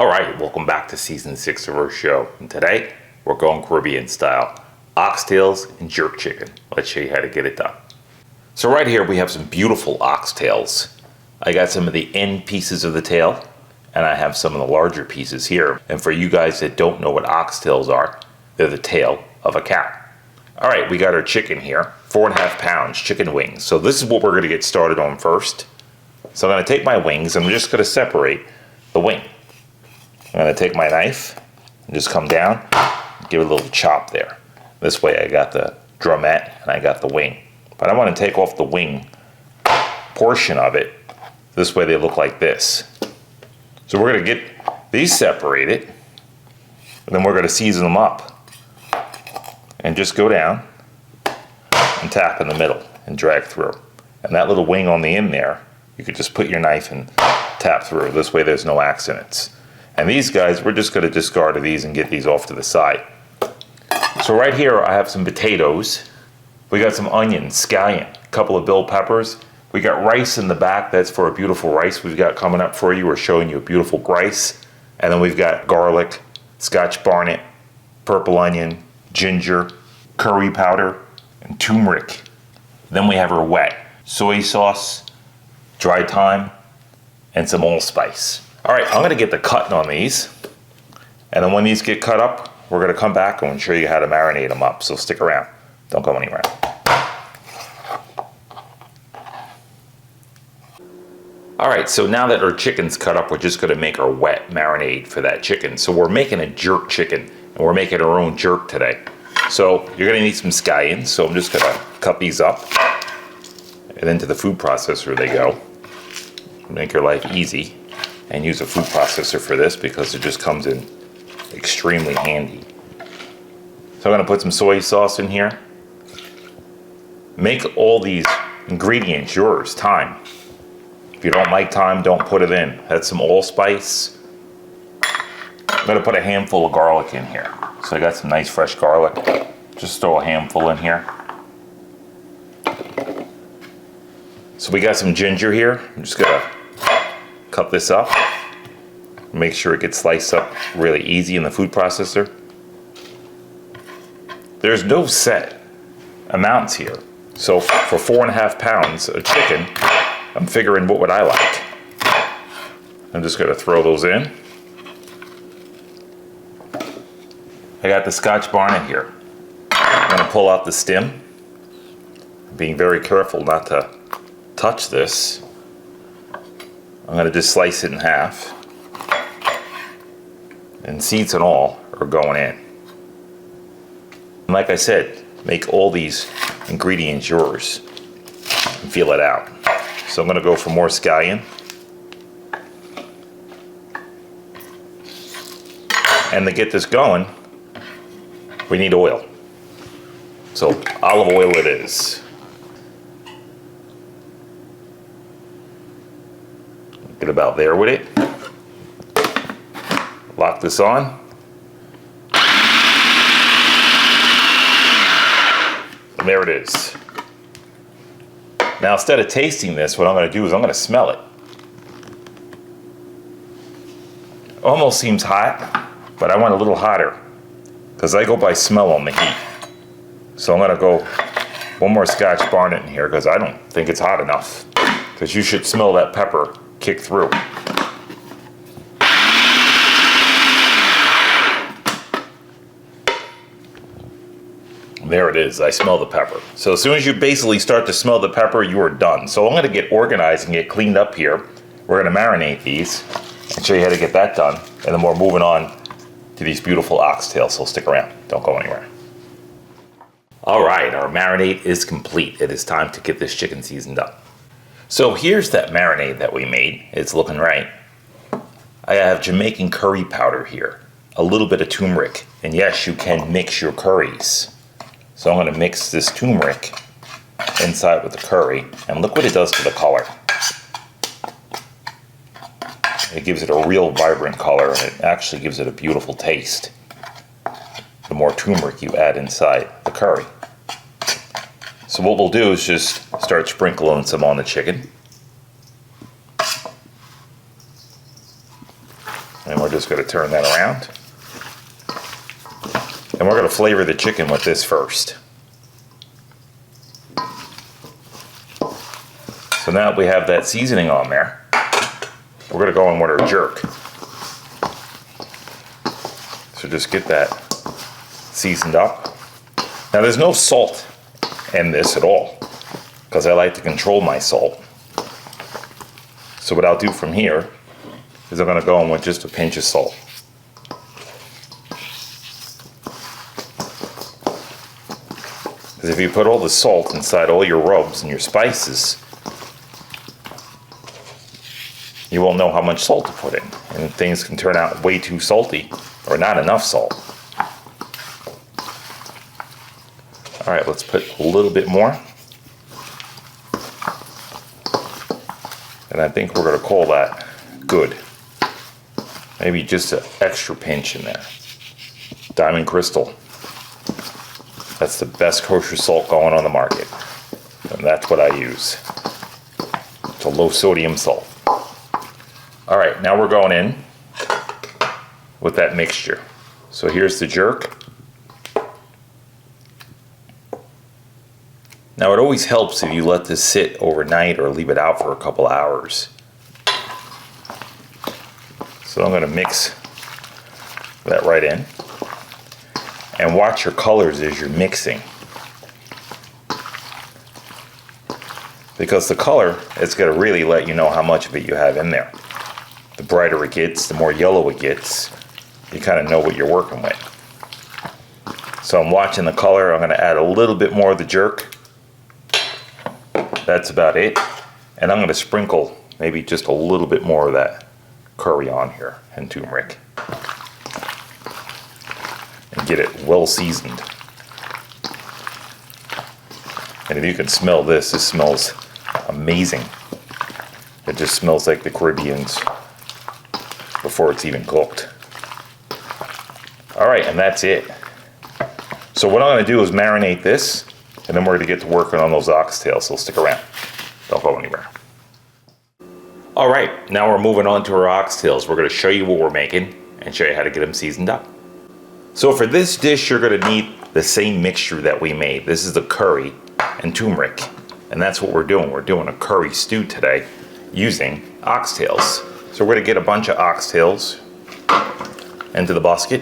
All right, welcome back to season 6 of our show. And today we're going Caribbean style, oxtails and jerk chicken. Let's show you how to get it done. So right here we have some beautiful oxtails. I got some of the end pieces of the tail, and I have some of the larger pieces here. And for you guys that don't know what oxtails are, they're the tail of a cow. All right, we got our chicken here, 4.5 pounds chicken wings. So this is what we're gonna get started on first. So I'm gonna take my wings and I'm just gonna separate the wing. I'm gonna take my knife and just come down, give it a little chop there. This way I got the drumette and I got the wing. But I wanna take off the wing portion of it. This way they look like this. So we're gonna get these separated, and then we're gonna season them up. And just go down and tap in the middle and drag through. And that little wing on the end there, you could just put your knife and tap through. This way there's no accidents. And these guys, we're just gonna discard of these and get these off to the side. So right here I have some potatoes. We got some onions, scallion, a couple of bell peppers. We got rice in the back. That's for a beautiful rice we've got coming up for you. We're showing you a beautiful rice. And then we've got garlic, Scotch bonnet, purple onion, ginger, curry powder, and turmeric. Then we have our wet soy sauce, dry thyme, and some allspice. All right, I'm gonna get the cutting on these. And then when these get cut up, we're gonna come back and show you how to marinate them up. So stick around, don't go anywhere. All right, so now that our chicken's cut up, we're just gonna make our wet marinade for that chicken. So we're making a jerk chicken, and we're making our own jerk today. So you're gonna need some scallions, so I'm just gonna cut these up, and into the food processor they go. Make your life easy, and use a food processor for this because it just comes in extremely handy. So I'm gonna put some soy sauce in here. Make all these ingredients yours, thyme. If you don't like thyme, don't put it in. That's some allspice. I'm gonna put a handful of garlic in here. So I got some nice fresh garlic. Just throw a handful in here. So we got some ginger here. I'm just gonna cut this up. Make sure it gets sliced up really easy in the food processor. There's no set amounts here. So for 4.5 pounds of chicken, I'm figuring what would I like. I'm just gonna throw those in. I got the Scotch bonnet here. I'm gonna pull out the stem. Being very careful not to touch this. I'm gonna just slice it in half. And seeds and all are going in. And like I said, make all these ingredients yours and feel it out. So I'm gonna go for more scallion. And to get this going, we need oil. So olive oil it is. Get about there with it. Lock this on. And there it is. Now instead of tasting this, what I'm gonna do is I'm gonna smell it. Almost seems hot, but I want a little hotter because I go by smell on the heat. So I'm gonna go one more Scotch bonnet in here because I don't think it's hot enough. Because you should smell that pepper kick through. There it is, I smell the pepper. So as soon as you basically start to smell the pepper, you are done. So I'm gonna get organized and get cleaned up here. We're gonna marinate these and show you how to get that done. And then we're moving on to these beautiful oxtails, so stick around, don't go anywhere. All right, our marinade is complete. It is time to get this chicken seasoned up. So here's that marinade that we made. It's looking right. I have Jamaican curry powder here, a little bit of turmeric, and yes, you can mix your curries. So I'm gonna mix this turmeric inside with the curry, and look what it does to the color. It gives it a real vibrant color, and it actually gives it a beautiful taste. The more turmeric you add inside the curry. So what we'll do is just start sprinkling some on the chicken. And we're just going to turn that around. And we're going to flavor the chicken with this first. So now that we have that seasoning on there, we're going to go in with our jerk. So just get that seasoned up. Now there's no salt in this at all, because I like to control my salt. So what I'll do from here is I'm going to go in with just a pinch of salt. Because if you put all the salt inside all your rubs and your spices, you won't know how much salt to put in. And things can turn out way too salty or not enough salt. All right, let's put a little bit more. And I think we're going to call that good. Maybe just an extra pinch in there. Diamond Crystal. That's the best kosher salt going on the market. And that's what I use. It's a low sodium salt. All right, now we're going in with that mixture. So here's the jerk. Now it always helps if you let this sit overnight or leave it out for a couple hours. So I'm going to mix that right in. And watch your colors as you're mixing. Because the color is going to really let you know how much of it you have in there. The brighter it gets, the more yellow it gets, you kind of know what you're working with. So I'm watching the color. I'm going to add a little bit more of the jerk. That's about it. And I'm going to sprinkle maybe just a little bit more of that curry on here and turmeric. And get it well seasoned. And if you can smell this, this smells amazing. It just smells like the Caribbeans before it's even cooked. All right, and that's it. So what I'm going to do is marinate this, and then we're going to get to working on those oxtails, so stick around. Don't go anywhere. All right, now we're moving on to our oxtails. We're going to show you what we're making and show you how to get them seasoned up. So for this dish, you're going to need the same mixture that we made. This is the curry and turmeric, and that's what we're doing. We're doing a curry stew today using oxtails. So we're going to get a bunch of oxtails into the basket.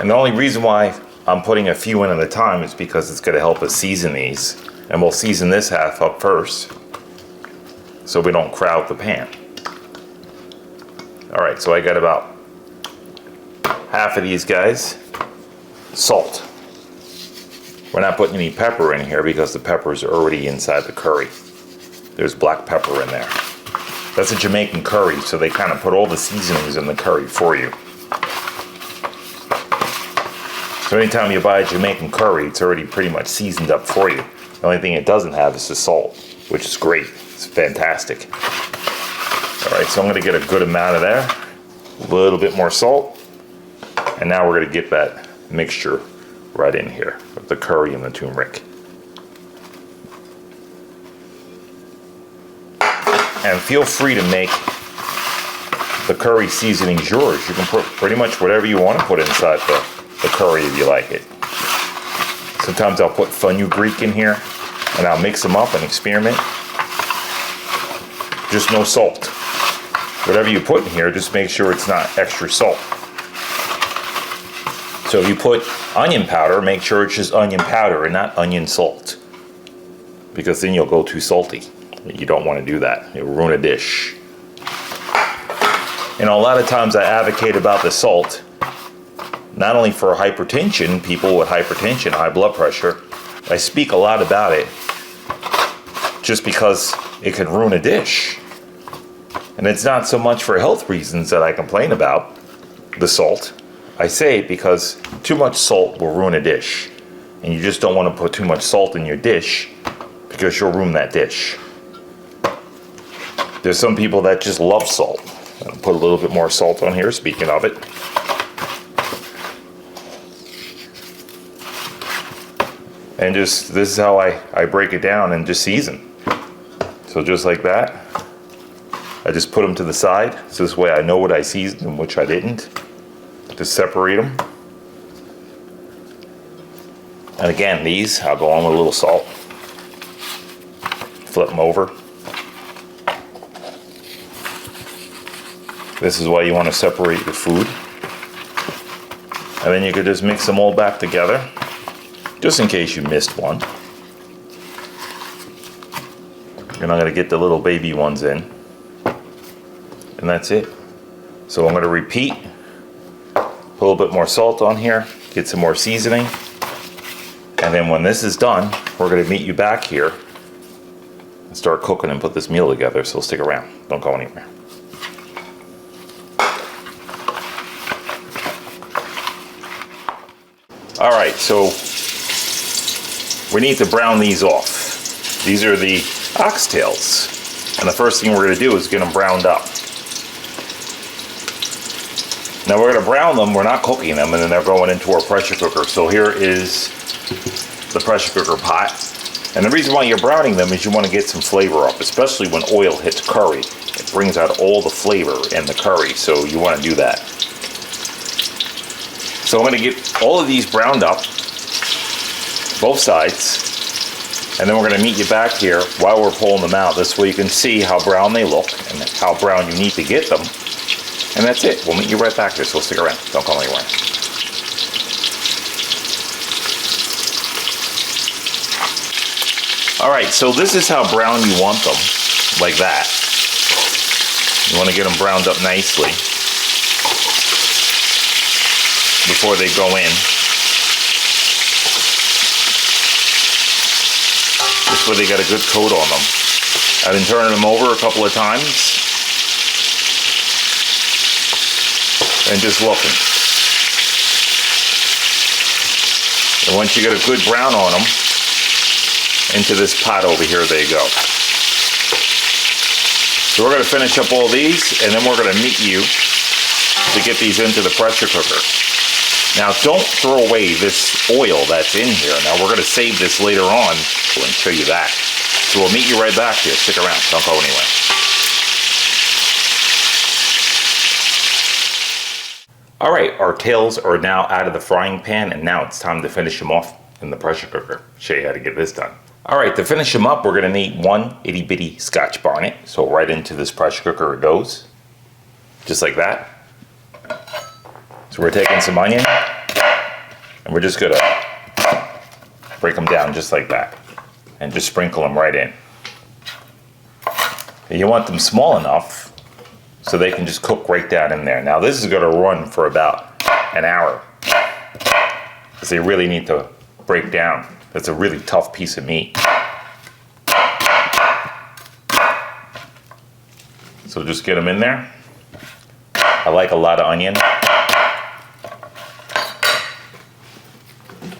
And the only reason why I'm putting a few in at a time is because it's going to help us season these. And we'll season this half up first so we don't crowd the pan. All right, so I got about half of these guys. Salt. We're not putting any pepper in here because the peppers are already inside the curry. There's black pepper in there. That's a Jamaican curry, so they kind of put all the seasonings in the curry for you. So anytime you buy a Jamaican curry, it's already pretty much seasoned up for you. The only thing it doesn't have is the salt, which is great. It's fantastic. All right, so I'm going to get a good amount of there. A little bit more salt. And now we're going to get that mixture right in here with the curry and the turmeric. And feel free to make the curry seasonings yours. You can put pretty much whatever you want to put inside the curry if you like it. Sometimes I'll put fenugreek in here and I'll mix them up and experiment. Just no salt. Whatever you put in here, just make sure it's not extra salt. So if you put onion powder, make sure it's just onion powder and not onion salt. Because then you'll go too salty. You don't want to do that. It'll ruin a dish. You know, a lot of times I advocate about the salt, not only for hypertension, people with hypertension, high blood pressure. I speak a lot about it just because it can ruin a dish. And it's not so much for health reasons that I complain about the salt. I say it because too much salt will ruin a dish. And you just don't want to put too much salt in your dish because you'll ruin that dish. There's some people that just love salt. I'll put a little bit more salt on here, speaking of it. And just, this is how I break it down and just season. So just like that, I just put them to the side, so this way I know what I seasoned and which I didn't, to separate them. And again, these, I'll go on with a little salt. Flip them over. This is why you want to separate your food. And then you could just mix them all back together, just in case you missed one. And I'm going to get the little baby ones in. And that's it. So I'm going to repeat. Put a little bit more salt on here, get some more seasoning. And then when this is done, we're going to meet you back here and start cooking and put this meal together. So stick around. Don't go anywhere. All right, so we need to brown these off. These are the oxtails. And the first thing we're going to do is get them browned up. Now we're going to brown them, we're not cooking them, and then they're going into our pressure cooker. So here is the pressure cooker pot. And the reason why you're browning them is you want to get some flavor up, especially when oil hits curry. It brings out all the flavor in the curry, so you want to do that. So I'm going to get all of these browned up, both sides, and then we're going to meet you back here while we're pulling them out. This way you can see how brown they look and how brown you need to get them. And that's it. We'll meet you right back here, so stick around. Don't go anywhere. All right, so this is how brown you want them, like that. You want to get them browned up nicely before they go in. This way they got a good coat on them. I've been turning them over a couple of times and just looking. And once you get a good brown on them, into this pot over here they go. So we're going to finish up all these, and then we're going to meet you to get these into the pressure cooker. Now don't throw away this oil that's in here. Now we're going to save this later on and show you that. So we'll meet you right back here. Stick around. Don't go anywhere. All right, our tails are now out of the frying pan, and now it's time to finish them off in the pressure cooker. Show you how to get this done. All right, to finish them up, we're going to need one itty bitty Scotch bonnet. So right into this pressure cooker it goes, just like that. So we're taking some onion, and we're just going to break them down just like that, and just sprinkle them right in. And you want them small enough so they can just cook right down in there. Now this is going to run for about an hour, because they really need to break down. That's a really tough piece of meat. So just get them in there. I like a lot of onion.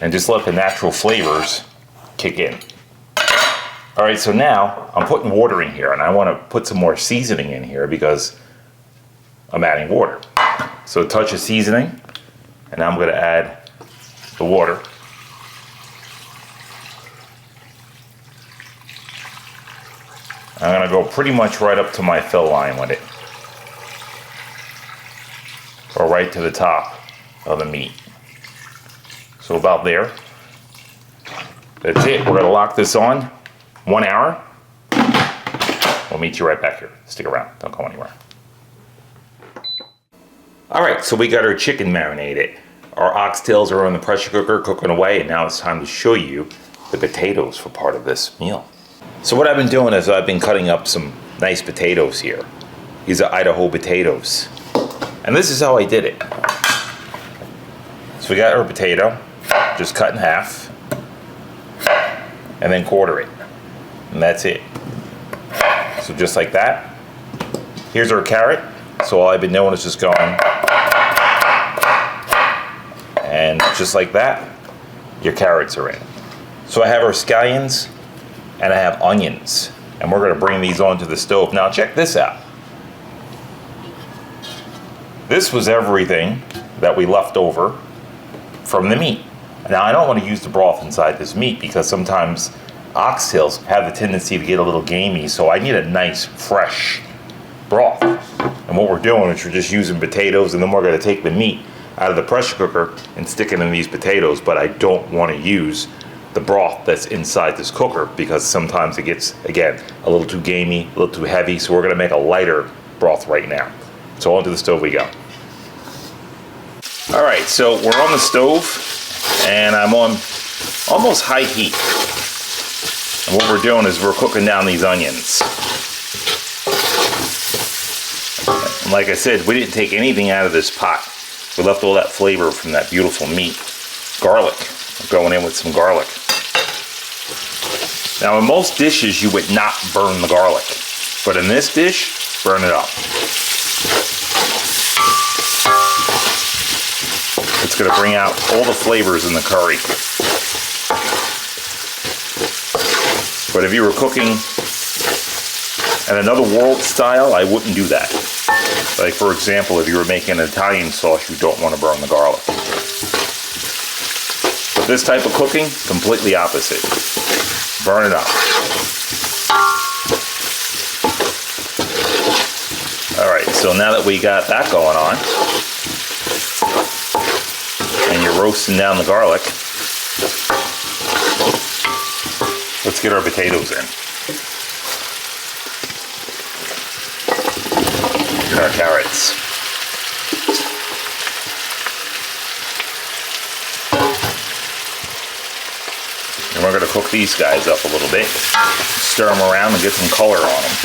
And just let the natural flavors kick in. All right, so now I'm putting water in here, and I want to put some more seasoning in here because I'm adding water. So a touch of seasoning, and now I'm going to add the water. I'm going to go pretty much right up to my fill line with it, or right to the top of the meat. So about there. That's it. We're going to lock this on 1 hour. We'll meet you right back here. Stick around. Don't go anywhere. All right, so we got our chicken marinated. Our oxtails are in the pressure cooker cooking away, and now it's time to show you the potatoes for part of this meal. So what I've been doing is I've been cutting up some nice potatoes here. These are Idaho potatoes. And this is how I did it. So we got our potato, just cut in half, and then quarter it. And that's it. So just like that. Here's our carrot. So all I've been doing is just going, and just like that, your carrots are in. So I have our scallions, and I have onions, and we're going to bring these onto the stove. Now check this out. This was everything that we left over from the meat. Now I don't want to use the broth inside this meat because sometimes oxtails have the tendency to get a little gamey, so I need a nice fresh broth. And what we're doing is we're just using potatoes, and then we're going to take the meat out of the pressure cooker and stick it in these potatoes, but I don't want to use the broth that's inside this cooker because sometimes it gets, again, a little too gamey, a little too heavy, so we're going to make a lighter broth right now. So onto the stove we go. All right, so we're on the stove, and I'm on almost high heat. And what we're doing is we're cooking down these onions. And like I said, we didn't take anything out of this pot. We left all that flavor from that beautiful meat. Garlic, going in with some garlic. Now in most dishes you would not burn the garlic, but in this dish, burn it up. It's going to bring out all the flavors in the curry. But if you were cooking in another world style, I wouldn't do that. Like for example, if you were making an Italian sauce, you don't want to burn the garlic. But this type of cooking, completely opposite. Burn it up. All right, so now that we got that going on, and you're roasting down the garlic, let's get our potatoes in. And our carrots. And we're going to cook these guys up a little bit. Stir them around and get some color on them.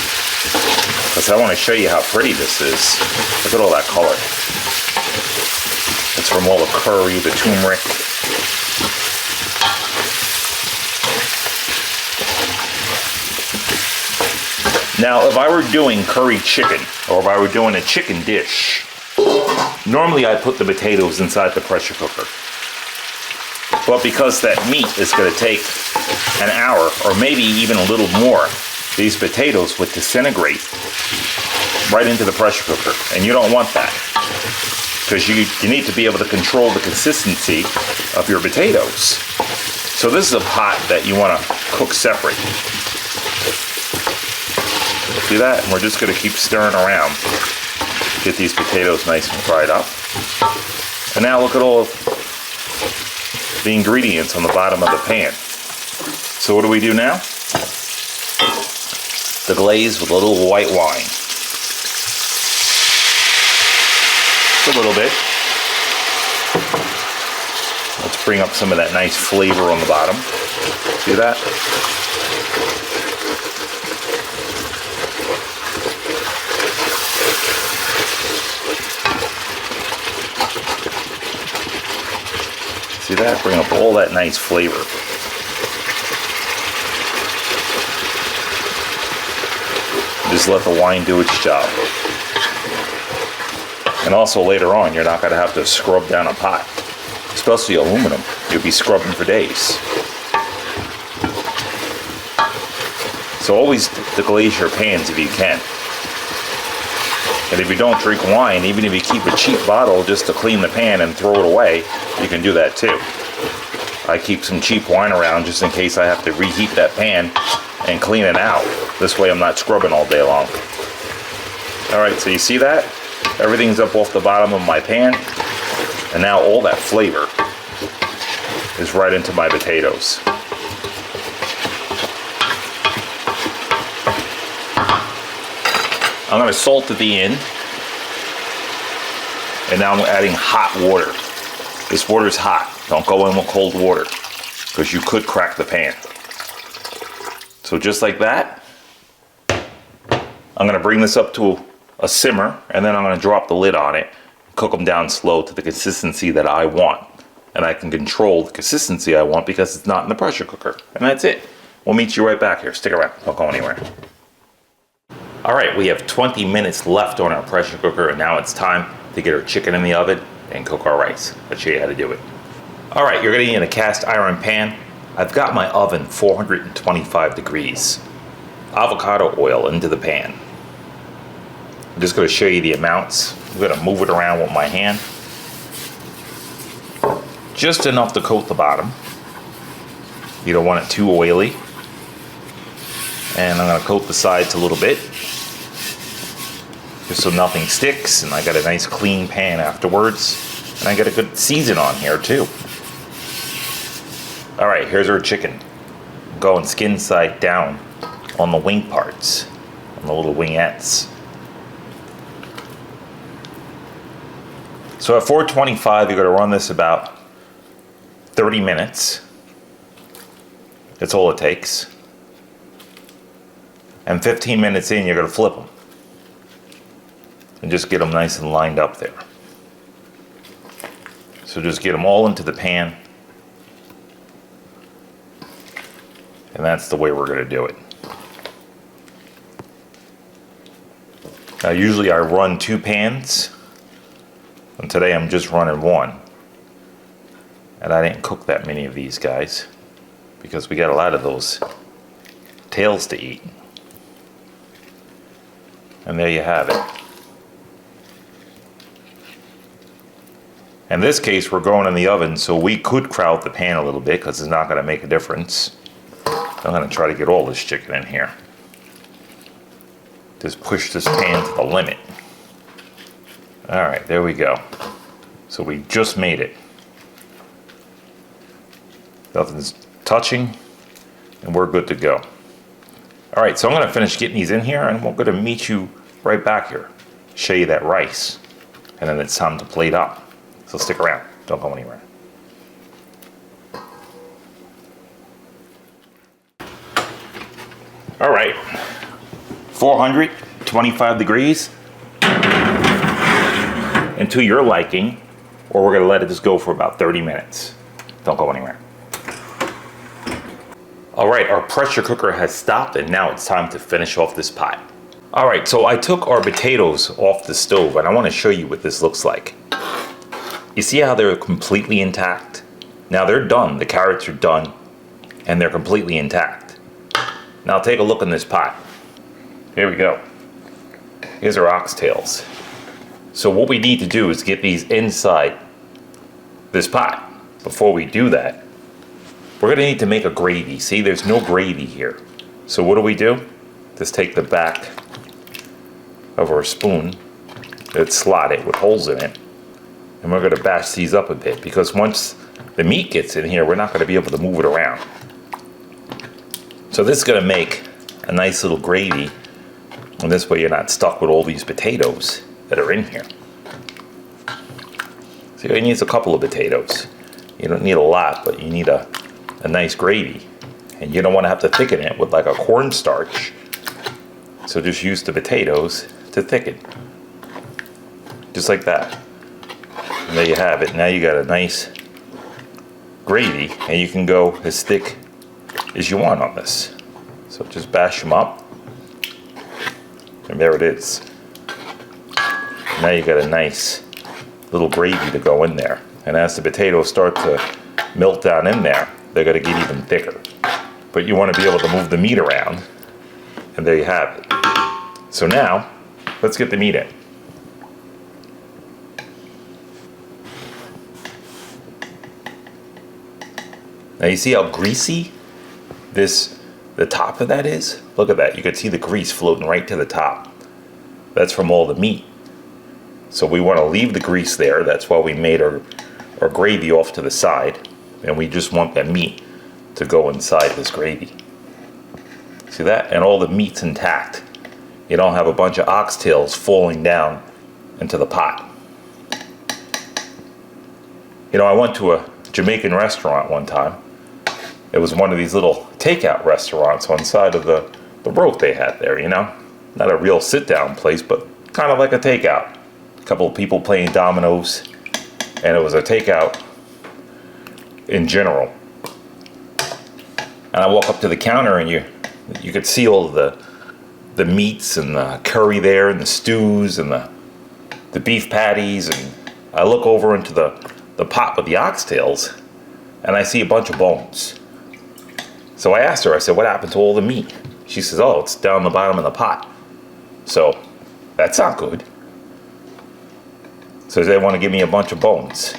Because I want to show you how pretty this is. Look at all that color. It's from all the curry, the turmeric. Now, if I were doing curry chicken, or if I were doing a chicken dish, normally I put the potatoes inside the pressure cooker. But because that meat is going to take an hour, or maybe even a little more, these potatoes would disintegrate right into the pressure cooker. And you don't want that. Because you need to be able to control the consistency of your potatoes. So this is a pot that you want to cook separate. See that? And we're just going to keep stirring around. Get these potatoes nice and fried up. And now look at all the ingredients on the bottom of the pan. So what do we do now? The glaze with a little white wine. Just a little bit. Let's bring up some of that nice flavor on the bottom. See that? See that? Bring up all that nice flavor. Just let the wine do its job. And also later on, you're not going to have to scrub down a pot. Especially aluminum. You'll be scrubbing for days. So always deglaze your pans if you can. And if you don't drink wine, even if you keep a cheap bottle just to clean the pan and throw it away, you can do that too. I keep some cheap wine around just in case I have to reheat that pan and clean it out. This way I'm not scrubbing all day long. Alright, so you see that? Everything's up off the bottom of my pan. And now all that flavor is right into my potatoes. I'm going to salt at the end. And now I'm adding hot water. This water is hot. Don't go in with cold water because you could crack the pan. So just like that, I'm going to bring this up to a simmer, and then I'm going to drop the lid on it, cook them down slow to the consistency that I want. And I can control the consistency I want because it's not in the pressure cooker. And that's it. We'll meet you right back here. Stick around. Don't go anywhere. All right, we have 20 minutes left on our pressure cooker, and now it's time to get our chicken in the oven and cook our rice. Let's show you how to do it. All right, you're gonna need a cast iron pan. I've got my oven 425 degrees. Avocado oil into the pan. I'm just gonna show you the amounts. I'm gonna move it around with my hand. Just enough to coat the bottom. You don't want it too oily. And I'm gonna coat the sides a little bit. just so nothing sticks, and I got a nice clean pan afterwards, and I got a good season on here too. All right, here's our chicken. Going skin side down on the wing parts, on the little wingettes. So at 425, you're going to run this about 30 minutes. That's all it takes. And 15 minutes in, you're going to flip them. And just get them nice and lined up there. So just get them all into the pan. And that's the way we're going to do it. Now usually I run 2 pans. And today I'm just running 1. And I didn't cook that many of these guys, because we got a lot of those tails to eat. And there you have it. In this case, we're going in the oven, so we could crowd the pan a little bit because it's not going to make a difference. I'm going to try to get all this chicken in here. Just push this pan to the limit. All right, there we go. So we just made it. Nothing's touching, and we're good to go. All right, so I'm going to finish getting these in here, and we're going to meet you right back here. Show you that rice, and then it's time to plate up. So stick around. Don't go anywhere. All right, 425 degrees, and to your liking, or we're going to let it just go for about 30 minutes. Don't go anywhere. All right, our pressure cooker has stopped, and now it's time to finish off this pot. All right, so I took our potatoes off the stove, and I want to show you what this looks like. You see how they're completely intact? Now they're done, the carrots are done, and they're completely intact. Now take a look in this pot. Here we go. Here's our oxtails. So what we need to do is get these inside this pot. Before we do that, we're gonna need to make a gravy. See, there's no gravy here. So what do? Just take the back of our spoon, it's slotted with holes in it, and we're gonna bash these up a bit, because once the meat gets in here, we're not gonna be able to move it around. So this is gonna make a nice little gravy, and this way you're not stuck with all these potatoes that are in here. So you need a couple of potatoes. You don't need a lot, but you need a nice gravy. And you don't want to have to thicken it with like a cornstarch. So just use the potatoes to thicken. Just like that. And there you have it. Now you got a nice gravy, and you can go as thick as you want on this. So just bash them up. And there it is. Now you got a nice little gravy to go in there. And as the potatoes start to melt down in there, they're going to get even thicker. But you want to be able to move the meat around. And there you have it. So now, let's get the meat in. Now you see how greasy the top of that is? Look at that. You can see the grease floating right to the top. That's from all the meat. So we want to leave the grease there. That's why we made our gravy off to the side. And we just want that meat to go inside this gravy. See that? And all the meat's intact. You don't have a bunch of oxtails falling down into the pot. You know, I went to a Jamaican restaurant one time. It was one of these little takeout restaurants on the side of the road they had there, you know? Not a real sit-down place, but kind of like a takeout. A couple of people playing dominoes, and it was a takeout in general. And I walk up to the counter, and you could see all the meats and the curry there, and the stews and the beef patties, and I look over into the pot with the oxtails, and I see a bunch of bones. So I asked her, I said, what happened to all the meat? She says, oh, it's down the bottom of the pot. So that's not good. So they want to give me a bunch of bones.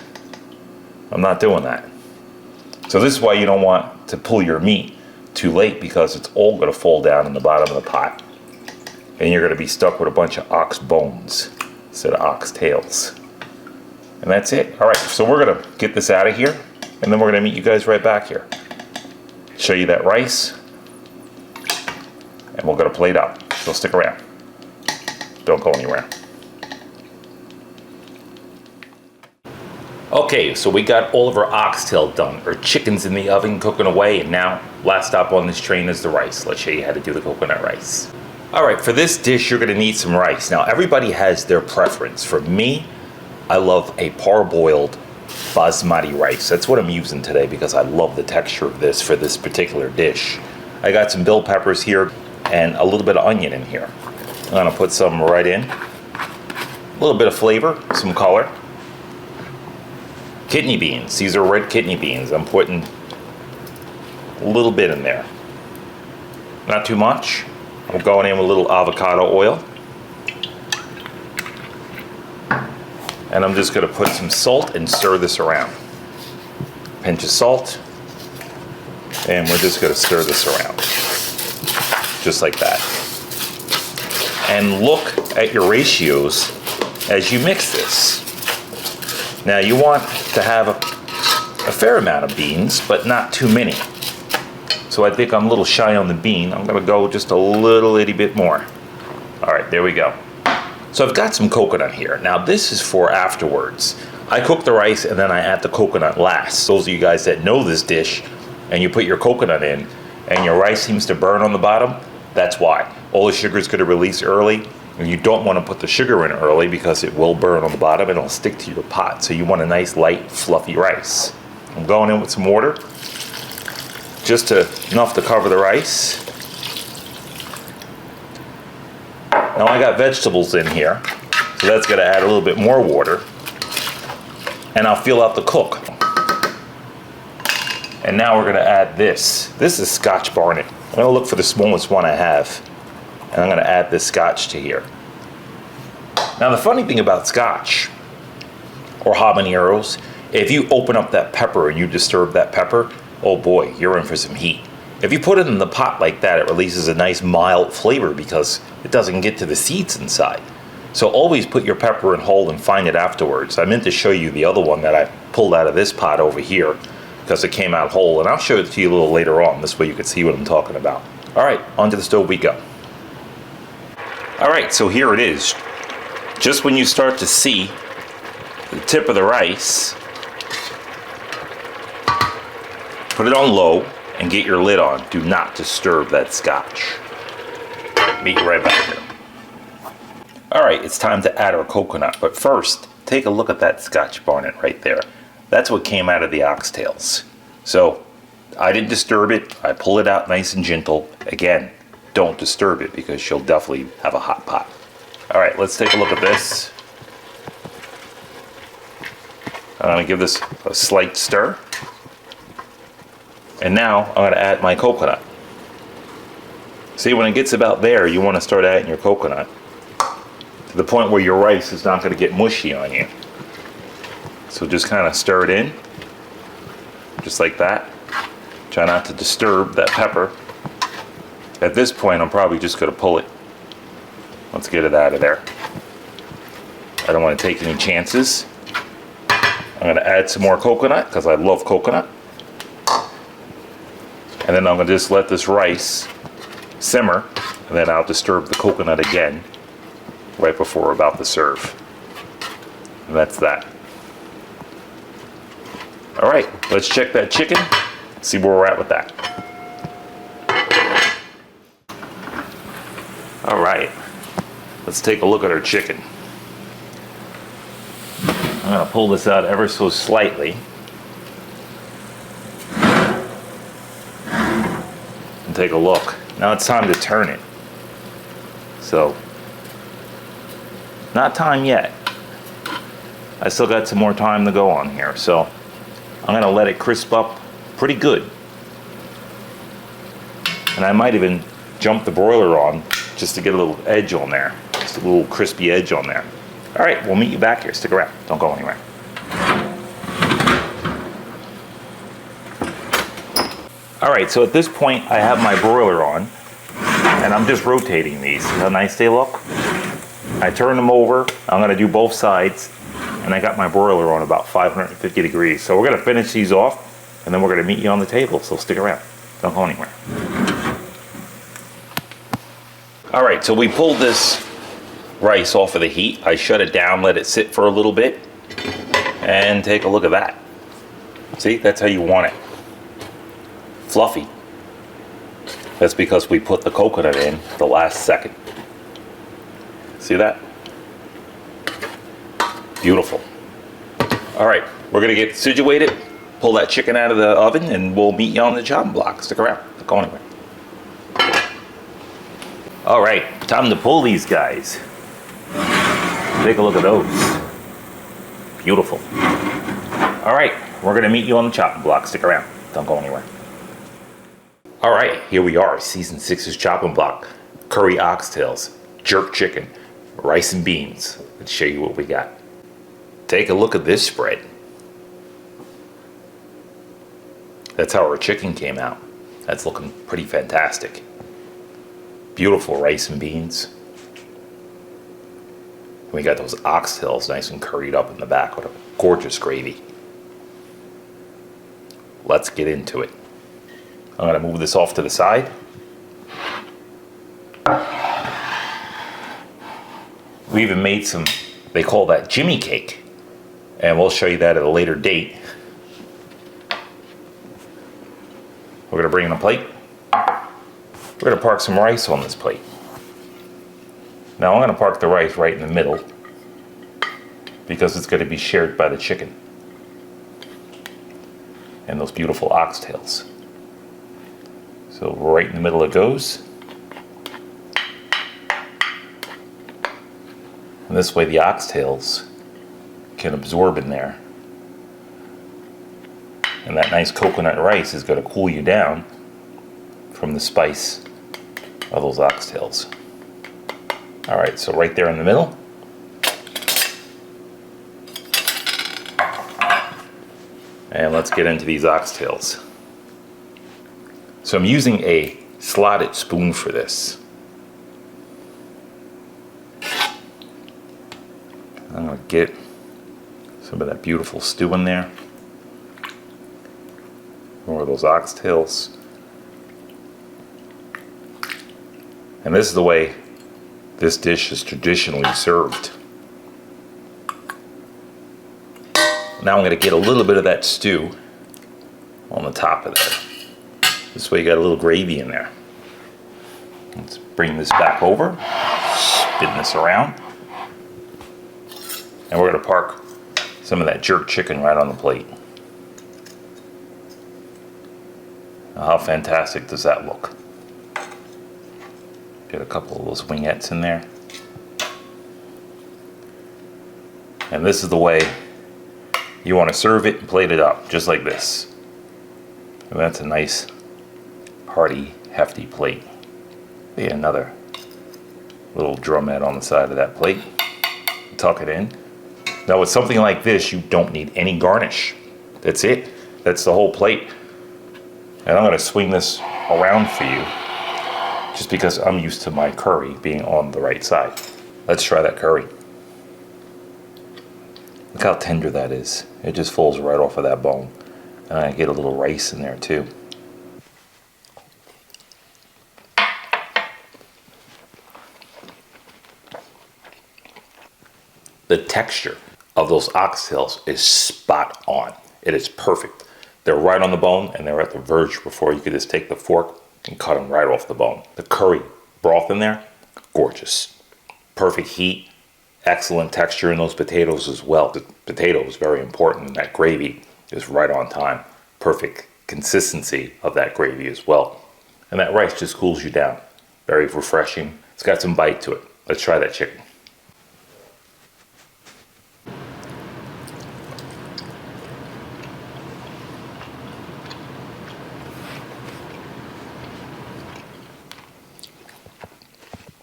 I'm not doing that. So this is why you don't want to pull your meat too late, because it's all going to fall down in the bottom of the pot. and you're gonna be stuck with a bunch of ox bones instead of ox tails. And that's it. All right, so we're gonna get this out of here, and then we're gonna meet you guys right back here. Show you that rice, and we're gonna plate up. So stick around. Don't go anywhere. Okay, so we got all of our oxtail done. Our chicken's in the oven cooking away, and now last stop on this train is the rice. Let's show you how to do the coconut rice. All right, for this dish, you're gonna need some rice. Now, everybody has their preference. For me, I love a parboiled basmati rice. That's what I'm using today because I love the texture of this for this particular dish. I got some bell peppers here and a little bit of onion in here. I'm gonna put some right in. A little bit of flavor, some color. Kidney beans, these are red kidney beans. I'm putting a little bit in there. Not too much. I'm going in with a little avocado oil. And I'm just gonna put some salt and stir this around. Pinch of salt. And we're just gonna stir this around. Just like that. And look at your ratios as you mix this. Now you want to have a fair amount of beans, but not too many. So I think I'm a little shy on the bean. I'm gonna go just a little itty bit more. All right, there we go. So I've got some coconut here. Now this is for afterwards. I cook the rice and then I add the coconut last. Those of you guys that know this dish and you put your coconut in and your rice seems to burn on the bottom, that's why. All the sugar is gonna release early. And you don't want to put the sugar in early because it will burn on the bottom and it'll stick to your pot. So you want a nice, light, fluffy rice. I'm going in with some water, just enough to cover the rice. Now I got vegetables in here, so that's going to add a little bit more water. And I'll feel out the cook. And now we're going to add this. This is Scotch Bonnet. I'm going to look for the smallest one I have. And I'm going to add this scotch to here. Now the funny thing about scotch or habaneros, if you open up that pepper and you disturb that pepper, oh boy, you're in for some heat. If you put it in the pot like that, it releases a nice mild flavor because it doesn't get to the seeds inside. So always put your pepper in whole and find it afterwards. I meant to show you the other one that I pulled out of this pot over here because it came out whole, and I'll show it to you a little later on. This way you can see what I'm talking about. All right, onto the stove we go. All right, so here it is. Just when you start to see the tip of the rice, put it on low and get your lid on. Do not disturb that scotch. Meet you right back here. All right, it's time to add our coconut, but first, take a look at that Scotch Bonnet right there. That's what came out of the oxtails. So, I didn't disturb it. I pull it out nice and gentle. Again, don't disturb it because you'll definitely have a hot pot. All right, let's take a look at this. I'm gonna give this a slight stir. And now I'm gonna add my coconut. See, when it gets about there, you wanna start adding your coconut to the point where your rice is not gonna get mushy on you. So just kind of stir it in, just like that. Try not to disturb that pepper. At this point, I'm probably just going to pull it. Let's get it out of there. I don't want to take any chances. I'm going to add some more coconut because I love coconut. And then I'm going to just let this rice simmer, and then I'll disturb the coconut again right before we're about to serve. And that's that. All right, let's check that chicken, see where we're at with that. All right, let's take a look at our chicken. I'm gonna pull this out ever so slightly. And take a look. Now it's time to turn it. So, not time yet. I still got some more time to go on here, so I'm gonna let it crisp up pretty good. And I might even jump the broiler on just to get a little edge on there. Just a little crispy edge on there. All right, we'll meet you back here. Stick around, don't go anywhere. All right, so at this point I have my broiler on And I'm just rotating these. See how nice they look? I turn them over. I'm gonna do both sides. And I got my broiler on about 550 degrees. So we're gonna finish these off and then we're gonna meet you on the table. So stick around, don't go anywhere. All right, so we pulled this rice off of the heat. I shut it down, let it sit for a little bit. And take a look at that. See, that's how you want it. Fluffy. That's because we put the coconut in the last second. See that? Beautiful. All right, we're gonna get situated, pull that chicken out of the oven, and we'll meet you on the chopping block. Stick around, don't go anywhere. All right, time to pull these guys. Take a look at those. Beautiful. All right, we're gonna meet you on the chopping block. Stick around, don't go anywhere. All right, here we are, season 6's chopping block. Curry oxtails, jerk chicken, rice and beans. Let's show you what we got. Take a look at this spread. That's how our chicken came out. That's looking pretty fantastic. Beautiful rice and beans. We got those oxtails nice and curried up in the back with a gorgeous gravy. Let's get into it. I'm gonna move this off to the side. We even made some, they call that Jimmy cake. And we'll show you that at a later date. We're gonna bring in a plate. We're gonna park some rice on this plate. Now I'm gonna park the rice right in the middle because it's gonna be shared by the chicken and those beautiful oxtails. So right in the middle it goes. And this way the oxtails can absorb in there. And that nice coconut rice is going to cool you down from the spice of those oxtails. All right, so right there in the middle. And let's get into these oxtails. So I'm using a slotted spoon for this. I'm going to get some of that beautiful stew in there. More of those oxtails. And this is the way this dish is traditionally served. Now I'm going to get a little bit of that stew on the top of that. This way you got a little gravy in there. Let's bring this back over, spin this around. And we're going to park some of that jerk chicken right on the plate. Now, how fantastic does that look? Get a couple of those wingettes in there. And this is the way you want to serve it and plate it up, just like this. And that's a nice, hearty, hefty plate. Get another little drumette on the side of that plate. Tuck it in. Now with something like this, you don't need any garnish. That's it. That's the whole plate. And I'm going to swing this around for you just because I'm used to my curry being on the right side. Let's try that curry. Look how tender that is. It just falls right off of that bone. And I get a little rice in there too. The texture of those oxtails is spot on. It is perfect. They're right on the bone and they're at the verge before you could just take the fork and cut them right off the bone. The curry broth in there, gorgeous. Perfect heat, excellent texture in those potatoes as well. The potato is very important and that gravy is right on time. Perfect consistency of that gravy as well. And that rice just cools you down. Very refreshing. It's got some bite to it. Let's try that chicken.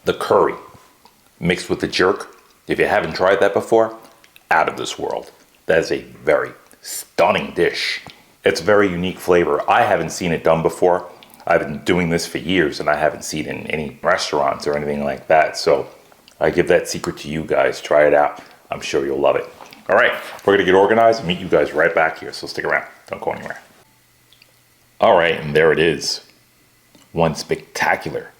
The curry mixed with the jerk, if you haven't tried that before, out of this world. That is a very stunning dish. It's a very unique flavor. I haven't seen it done before. I've been doing this for years and I haven't seen it in any restaurants or anything like that. So I give that secret to you guys. Try it out. I'm sure you'll love it. All right, we're gonna get organized and meet you guys right back here. So stick around, don't go anywhere. All right, and there it is. One spectacular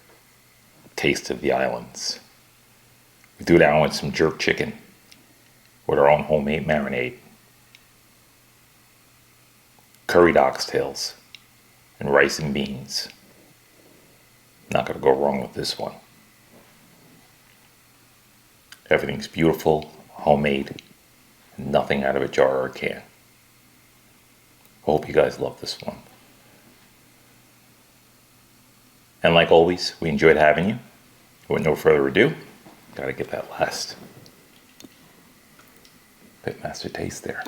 taste of the islands. We do that with some jerk chicken with our own homemade marinade. Curried oxtails and rice and beans. Not gonna go wrong with this one. Everything's beautiful, homemade, nothing out of a jar or a can. Hope you guys love this one. And like always, we enjoyed having you. With no further ado, gotta get that last Pitmaster taste there.